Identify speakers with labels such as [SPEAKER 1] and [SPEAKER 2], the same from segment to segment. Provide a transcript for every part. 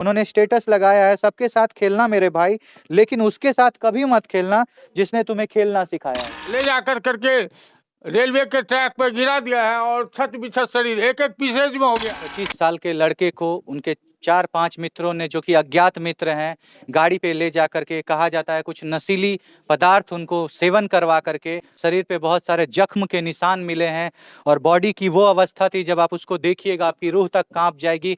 [SPEAKER 1] उन्होंने स्टेटस लगाया है, सबके साथ खेलना मेरे भाई, लेकिन उसके साथ कभी मत खेलना जिसने तुम्हें खेलना सिखाया है।
[SPEAKER 2] ले जाकर करके रेलवे के ट्रैक पर गिरा दिया है और छत बिछत शरीर एक एक पीसेज में हो गया।
[SPEAKER 1] 25 साल के लड़के को उनके 4-5 मित्रों ने, जो कि अज्ञात मित्र हैं, गाड़ी पे ले जा करके, कहा जाता है कुछ नशीली पदार्थ उनको सेवन करवा करके, शरीर पे बहुत सारे जख्म के निशान मिले हैं और बॉडी की वो अवस्था थी, जब आप उसको देखिएगा आपकी रूह तक कांप जाएगी।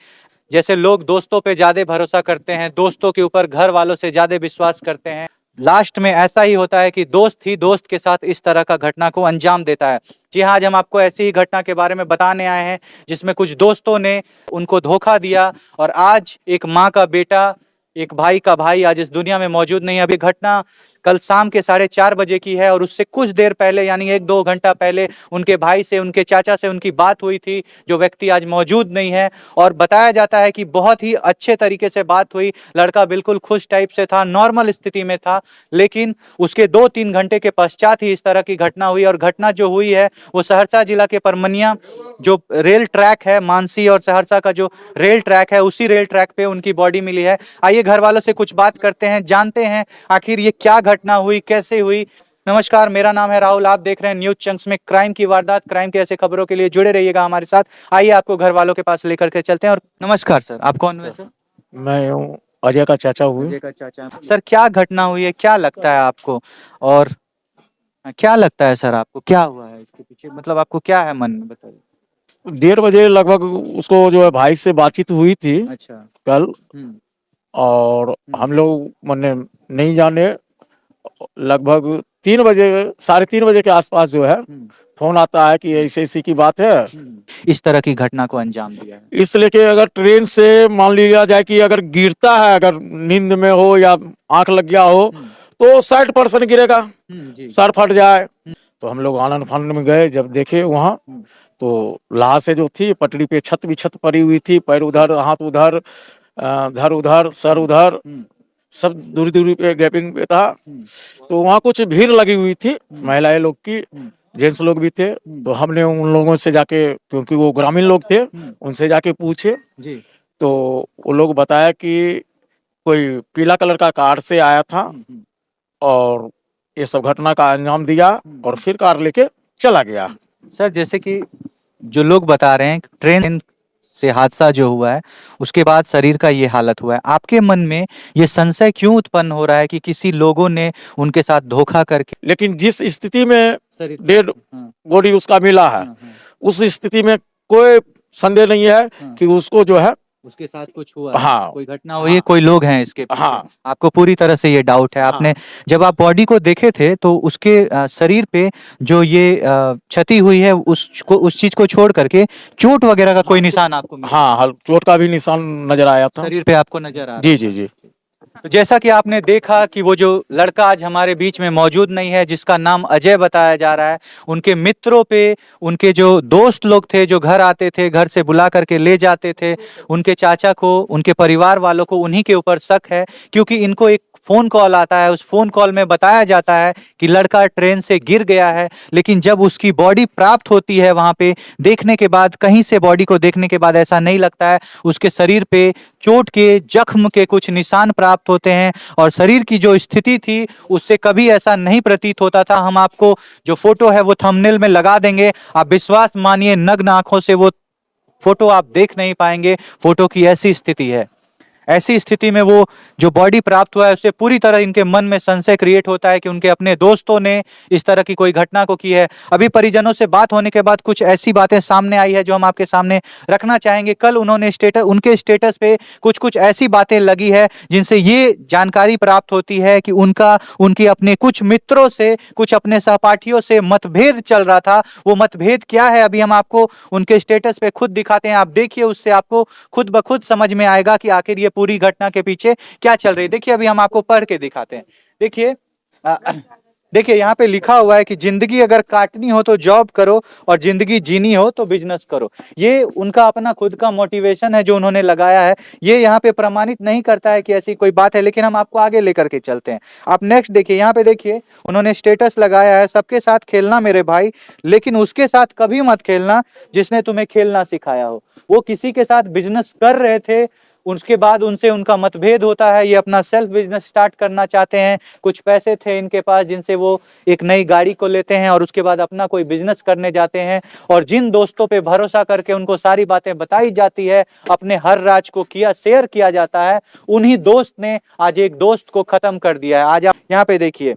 [SPEAKER 1] जैसे लोग दोस्तों पे ज्यादा भरोसा करते हैं, दोस्तों के ऊपर घर वालों से ज्यादा विश्वास करते हैं, लास्ट में ऐसा ही होता है कि दोस्त ही दोस्त के साथ इस तरह का घटना को अंजाम देता है। जी हाँ, आज हम आपको ऐसी ही घटना के बारे में बताने आए हैं जिसमें कुछ दोस्तों ने उनको धोखा दिया और आज एक माँ का बेटा, एक भाई का भाई आज इस दुनिया में मौजूद नहीं है। अभी घटना कल शाम के 4:30 बजे की है और उससे कुछ देर पहले, यानी 1-2 घंटा पहले, उनके भाई से, उनके चाचा से उनकी बात हुई थी, जो व्यक्ति आज मौजूद नहीं है। और बताया जाता है कि बहुत ही अच्छे तरीके से बात हुई, लड़का बिल्कुल खुश टाइप से था, नॉर्मल स्थिति में था, लेकिन उसके 2-3 घंटे के पश्चात ही इस तरह की घटना हुई। और घटना जो हुई है वो सहरसा जिला के परमनिया जो रेल ट्रैक है, मानसी और सहरसा का जो रेल ट्रैक है, उसी रेल ट्रैक पे उनकी बॉडी मिली है। आइए घर वालों से कुछ बात करते हैं, जानते हैं आखिर ये क्या घटना हुई, कैसे हुई। नमस्कार, मेरा नाम है राहुल, आप देख रहे हैं न्यूज चंक्स में क्राइम की वारदात। क्राइम के ऐसे खबरों के लिए जुड़े रहिएगा हमारे साथ। आइए आपको घर वालों के पास लेकर के चलते हैं। और नमस्कार सर, आप कौन हुए सर?
[SPEAKER 3] मैं हूँ अजय का चाचा हुए।
[SPEAKER 1] अजय का चाचा। सर क्या घटना हुई है, क्या लगता है आपको? और क्या लगता है सर आपको, क्या हुआ है इसके पीछे, मतलब आपको क्या है मन में, बताइए।
[SPEAKER 3] 1:30 बजे लगभग उसको जो है भाई से बातचीत हुई थी
[SPEAKER 1] अच्छा।
[SPEAKER 3] कल, और हम लोग मैंने नहीं जाने, लगभग 3 बजे, 3:30 बजे के आसपास जो है फोन आता है कि ऐसी ऐसी की बात है,
[SPEAKER 1] इस तरह की घटना को अंजाम दिया है।
[SPEAKER 3] इसलिए कि अगर ट्रेन से मान लिया जाए कि अगर गिरता है, अगर नींद में हो या आंख लग गया हो तो 60% गिरेगा, सर फट जाए। तो हम लोग आनंद फानंद में गए, जब देखे वहाँ तो लाशें जो थी पटरी पे छत बिछत पड़ी हुई थी, पैर उधर, हाथ उधर, धर उधर, सर उधर, सब दूरी दूरी पे गैपिंग पे था। तो वहाँ कुछ भीड़ लगी हुई थी, महिलाएं लोग की, जेंट्स लोग भी थे। तो हमने उन लोगों से जाके, क्योंकि वो ग्रामीण लोग थे, उनसे जाके पूछे तो वो लोग बताया कि कोई पीला कलर का कार से आया था और ये सब घटना का अंजाम दिया और फिर कार लेके चला गया।
[SPEAKER 1] सर जैसे कि जो लोग बता रहे हैं, ट्रेन से हादसा जो हुआ है उसके बाद शरीर का ये हालत हुआ है, आपके मन में ये संशय क्यों उत्पन्न हो रहा है कि किसी लोगों ने उनके साथ धोखा करके?
[SPEAKER 3] लेकिन जिस स्थिति में डेड बॉडी उसका मिला है, उस स्थिति में कोई संदेह नहीं है कि उसको जो है
[SPEAKER 1] उसके साथ कुछ हुआ है,
[SPEAKER 3] हाँ,
[SPEAKER 1] कोई घटना हुई है, कोई लोग हैं इसके पीछे।
[SPEAKER 3] हाँ,
[SPEAKER 1] आपको पूरी तरह से ये डाउट है। आपने जब आप बॉडी को देखे थे तो उसके शरीर पे जो ये क्षति हुई है, उस चीज को छोड़ करके चोट वगैरह का कोई निशान आपको मिला?
[SPEAKER 3] हाँ, चोट का भी निशान नजर आया था
[SPEAKER 1] शरीर पे आपको नजर आ रहा?
[SPEAKER 3] जी जी जी।
[SPEAKER 1] तो जैसा कि आपने देखा कि वो जो लड़का आज हमारे बीच में मौजूद नहीं है, जिसका नाम अजय बताया जा रहा है, उनके मित्रों पे, उनके जो दोस्त लोग थे जो घर आते थे, घर से बुला करके ले जाते थे, उनके चाचा को, उनके परिवार वालों को उन्हीं के ऊपर शक है, क्योंकि इनको एक फोन कॉल आता है। उस फोन कॉल में बताया जाता है कि लड़का ट्रेन से गिर गया है, लेकिन जब उसकी बॉडी प्राप्त होती है वहां पे देखने के बाद, कहीं से बॉडी को देखने के बाद ऐसा नहीं लगता है। उसके शरीर पे चोट के, जख्म के कुछ निशान प्राप्त होते हैं और शरीर की जो स्थिति थी उससे कभी ऐसा नहीं प्रतीत होता था। हम आपको जो फोटो है वो थंबनेल में लगा देंगे, आप विश्वास मानिए, नग्न आंखों से वो फोटो आप देख नहीं पाएंगे। फोटो की ऐसी स्थिति है। ऐसी स्थिति में वो जो बॉडी प्राप्त हुआ है उससे पूरी तरह इनके मन में संशय क्रिएट होता है कि उनके अपने दोस्तों ने इस तरह की कोई घटना को की है। अभी परिजनों से बात होने के बाद कुछ ऐसी बातें सामने आई है जो हम आपके सामने रखना चाहेंगे। कल उन्होंने उनके स्टेटस पे कुछ ऐसी बातें लगी है जिनसे ये जानकारी प्राप्त होती है कि उनके अपने कुछ मित्रों से, कुछ अपने सहपाठियों से मतभेद चल रहा था। वो मतभेद क्या है अभी हम आपको उनके स्टेटस पे खुद दिखाते हैं। आप देखिए, उससे आपको खुद ब खुद समझ में आएगा कि आखिर ये पूरी घटना के पीछे क्या चल रही है। देखिए अभी हम आपको पढ़ के दिखाते हैं। देखिए यहाँ पे लिखा हुआ है कि जिंदगी अगर काटनी हो तो जॉब करो और जिंदगी जीनी हो तो बिजनेस करो। ये उनका अपना खुद का मोटिवेशन है जो उन्होंने लगाया है। ये यहाँ पे प्रमाणित नहीं करता है कि ऐसी कोई बात है, लेकिन हम आपको आगे लेकर के चलते हैं। आप नेक्स्ट देखिए, यहाँ पे देखिए उन्होंने स्टेटस लगाया है, सबके साथ खेलना मेरे भाई, लेकिन उसके साथ कभी मत खेलना जिसने तुम्हें खेलना सिखाया हो। वो किसी के साथ बिजनेस कर रहे थे, उसके बाद उनसे उनका मतभेद होता है, ये अपना सेल्फ बिजनेस स्टार्ट करना चाहते हैं। कुछ पैसे थे इनके पास जिनसे वो एक नई गाड़ी को लेते हैं और उसके बाद अपना कोई बिजनेस करने जाते हैं। और जिन दोस्तों पे भरोसा करके उनको सारी बातें बताई जाती है, अपने हर राज को शेयर किया जाता है, उन्हीं दोस्त ने आज एक दोस्त को खत्म कर दिया है। आज आप यहाँ पे देखिए,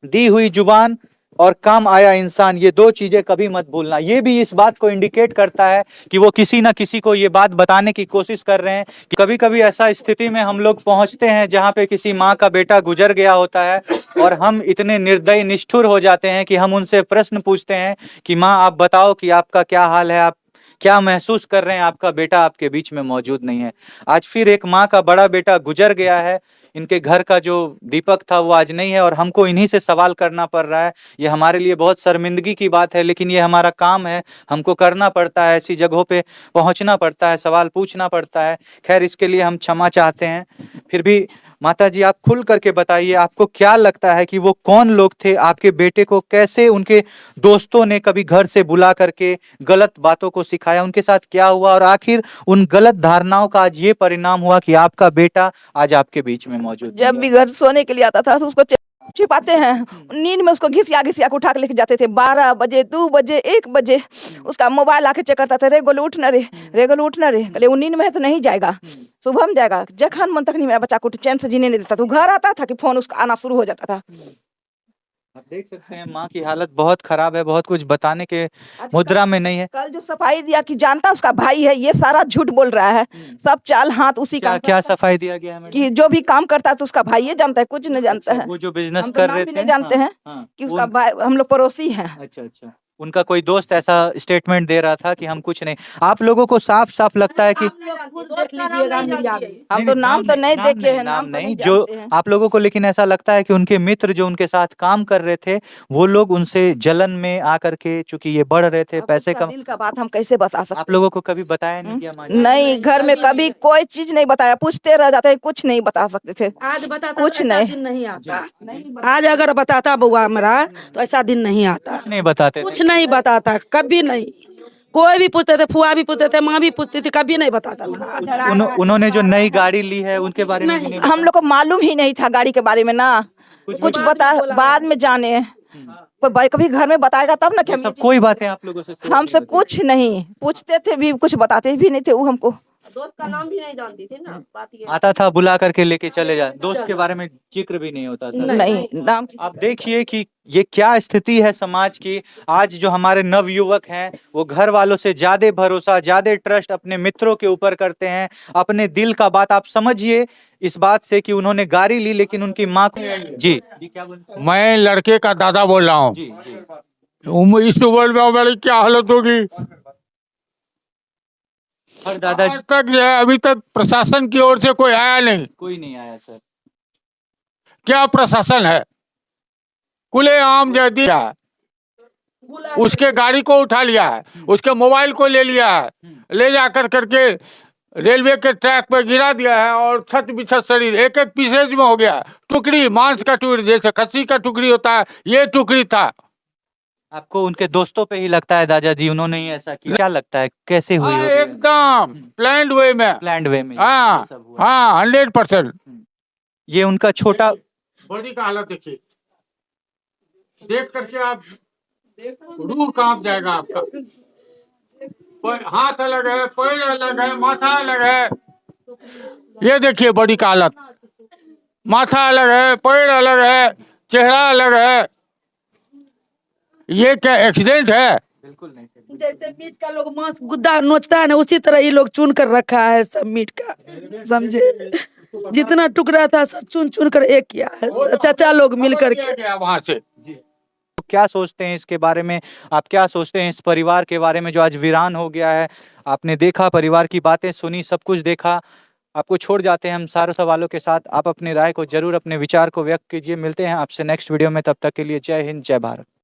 [SPEAKER 1] दी हुई जुबान और काम आया इंसान, ये दो चीजें कभी मत भूलना। ये भी इस बात को इंडिकेट करता है कि वो किसी ना किसी को ये बात बताने की कोशिश कर रहे हैं कि कभी कभी ऐसा स्थिति में हम लोग पहुंचते हैं जहां पे किसी माँ का बेटा गुजर गया होता है और हम इतने निर्दयी निष्ठुर हो जाते हैं कि हम उनसे प्रश्न पूछते हैं कि माँ आप बताओ कि आपका क्या हाल है, आप क्या महसूस कर रहे हैं, आपका बेटा आपके बीच में मौजूद नहीं है। आज फिर एक माँ का बड़ा बेटा गुजर गया है, इनके घर का जो दीपक था वो आज नहीं है और हमको इन्हीं से सवाल करना पड़ रहा है। ये हमारे लिए बहुत शर्मिंदगी की बात है, लेकिन ये हमारा काम है, हमको करना पड़ता है, ऐसी जगहों पे पहुंचना पड़ता है, सवाल पूछना पड़ता है। खैर इसके लिए हम क्षमा चाहते हैं। फिर भी माता जी आप खुल करके बताइए, आपको क्या लगता है कि वो कौन लोग थे, आपके बेटे को कैसे उनके दोस्तों ने कभी घर से बुला करके गलत बातों को सिखाया, उनके साथ क्या हुआ और आखिर उन गलत धारणाओं का आज ये परिणाम हुआ कि आपका बेटा आज आपके बीच में मौजूद
[SPEAKER 4] जब भी घर सोने के लिए आता था तो उसको छिपाते हैं, नींद में उसको घिसिया घिसिया के उठा के लेके जाते थे। 12 बजे 2 बजे 1 बजे उसका मोबाइल आके चेक करता था, रे गोलू उठ न रे, रे गोलू उठ न रे। कहले वो नींद में है तो नहीं जाएगा, सुबह में जाएगा। जखन मन तक नहीं मेरा बच्चा को चैन से जीने नहीं देता था। घर आता था कि फोन उसका आना शुरू हो जाता था।
[SPEAKER 1] आप देख सकते हैं माँ की हालत बहुत खराब है, बहुत कुछ बताने के मुद्रा में नहीं है।
[SPEAKER 4] कल जो सफाई दिया कि जानता उसका भाई है, ये सारा झूठ बोल रहा है। सब चाल हाथ उसी का।
[SPEAKER 1] क्या सफाई दिया गया है मैडम?
[SPEAKER 4] कि जो भी काम करता है तो उसका भाई ये जानता है, कुछ नहीं जानता है।
[SPEAKER 1] वो जो बिजनेस
[SPEAKER 4] हम तो
[SPEAKER 1] कर
[SPEAKER 4] नाम
[SPEAKER 1] रहे
[SPEAKER 4] भी
[SPEAKER 1] थे
[SPEAKER 4] नहीं जानते हैं कि उसका भाई, हम लोग पड़ोसी हैं।
[SPEAKER 1] अच्छा अच्छा, उनका कोई दोस्त ऐसा स्टेटमेंट दे रहा था कि हम कुछ नहीं। आप लोगों को साफ साफ लगता है कि
[SPEAKER 4] हम तो नाम तो नहीं देखे हैं,
[SPEAKER 1] नाम
[SPEAKER 4] तो
[SPEAKER 1] नहीं
[SPEAKER 4] जानते
[SPEAKER 1] जो
[SPEAKER 4] हैं।
[SPEAKER 1] आप लोगों को, लेकिन ऐसा लगता है कि उनके मित्र जो उनके साथ काम कर रहे थे वो लोग उनसे जलन में आकर के, चूंकि ये बढ़ रहे थे
[SPEAKER 4] अब
[SPEAKER 1] पैसे
[SPEAKER 4] उसका
[SPEAKER 1] कम।
[SPEAKER 4] दिल का बात हम कैसे बता सकते
[SPEAKER 1] आप लोगों को कभी बताया नहीं क्या माँ जी?
[SPEAKER 4] नहीं, घर में कभी कोई चीज नहीं बताया, पूछते रह जाते हैं, कुछ नहीं बता सकते थे।
[SPEAKER 5] आज बताता
[SPEAKER 4] कुछ
[SPEAKER 5] तो ऐसा
[SPEAKER 4] नहीं।
[SPEAKER 5] दिन नहीं आता। आज अगर बताता बुआ मेरा तो ऐसा दिन नहीं आता।
[SPEAKER 1] कुछ नहीं बताते थे।
[SPEAKER 5] कुछ नहीं बताता, कभी नहीं। कोई भी पूछते थे, फुआ भी पूछते थे, माँ भी पूछती थी, कभी नहीं बताता था।
[SPEAKER 1] उन्होंने जो नई गाड़ी ली है उनके बारे में भी नहीं
[SPEAKER 4] हम लोग को मालूम ही नहीं था गाड़ी के बारे में ना, कुछ बता बाद में जाने। पर भाई कभी घर में बताएगा तब ना कि हम
[SPEAKER 1] सब कोई बातें आप लोगों से शेयर
[SPEAKER 4] हमसे
[SPEAKER 1] नहीं होती।
[SPEAKER 4] कुछ नहीं पूछते थे भी, कुछ बताते भी नहीं थे वो हमको।
[SPEAKER 5] दोस्त का नाम भी नहीं जानती थी ना, बात ये।
[SPEAKER 1] आता था बुला करके लेके चले जा, दोस्त के बारे में जिक्र भी नहीं होता था।
[SPEAKER 4] नहीं नाम
[SPEAKER 1] आप देखिए कि ये क्या स्थिति है समाज की। आज जो हमारे नवयुवक हैं वो घर वालों से ज्यादा भरोसा, ज्यादा ट्रस्ट अपने मित्रों के ऊपर करते हैं। अपने दिल का बात आप समझिए इस बात से कि उन्होंने गाड़ी ली लेकिन उनकी माँ को जी क्या बोल
[SPEAKER 2] मैं लड़के का दादा बोल रहा हूँ।
[SPEAKER 1] जी जी
[SPEAKER 2] इस उम्र में हमारी क्या हालत होगी।
[SPEAKER 1] और दादा
[SPEAKER 2] आज तक जो है अभी तक प्रशासन की ओर से कोई आया नहीं।
[SPEAKER 1] कोई नहीं आया सर।
[SPEAKER 2] क्या प्रशासन है, खुलेआम जो दिया है, उसके गाड़ी को उठा लिया है, उसके मोबाइल को ले लिया है, ले जा करके रेलवे के ट्रैक पर गिरा दिया है और छत बिछत शरीर एक एक पीसेज में हो गया है। टुकड़ी, मांस का टुकड़ी, जैसे खस्सी का टुकड़ी होता है, ये टुकड़ी था।
[SPEAKER 1] आपको उनके दोस्तों पे ही लगता है दादाजी उन्होंने ही ऐसा किया? क्या लगता है कैसे हुई होगी?
[SPEAKER 2] एकदम प्लान्ड वे में।
[SPEAKER 1] प्लान्ड वे में
[SPEAKER 2] हाँ
[SPEAKER 1] ये सब हुआ।
[SPEAKER 2] हाँ 100%।
[SPEAKER 1] ये उनका छोटा
[SPEAKER 2] बॉडी का हालत देखिए, देख करके आप रूह कांप जाएगा आपका। हाथ अलग है, पैर अलग है, माथा अलग है। ये देखिए बॉडी का हालत, माथा अलग है, पैर अलग है, चेहरा अलग है। ये क्या एक्सीडेंट है?
[SPEAKER 1] बिल्कुल नहीं।
[SPEAKER 5] जैसे मीट का लोग मांस गुद्दा नोचता है ना, उसी तरह ये लोग चुन कर रखा है सब मीट का, समझे। जितना टुकड़ा था सब चुन चुन कर एक किया है, चाचा लोग मिल करके।
[SPEAKER 2] गया वहां से।
[SPEAKER 1] तो क्या सोचते हैं इसके बारे में? आप क्या सोचते हैं इस परिवार के बारे में जो आज वीरान हो गया है? आपने देखा, परिवार की बातें सुनी, सब कुछ देखा, आपको छोड़ जाते हैं हम सारे सवालों के साथ। आप अपनी राय को जरूर, अपने विचार को व्यक्त कीजिए। मिलते हैं आपसे नेक्स्ट वीडियो में, तब तक के लिए जय हिंद, जय भारत।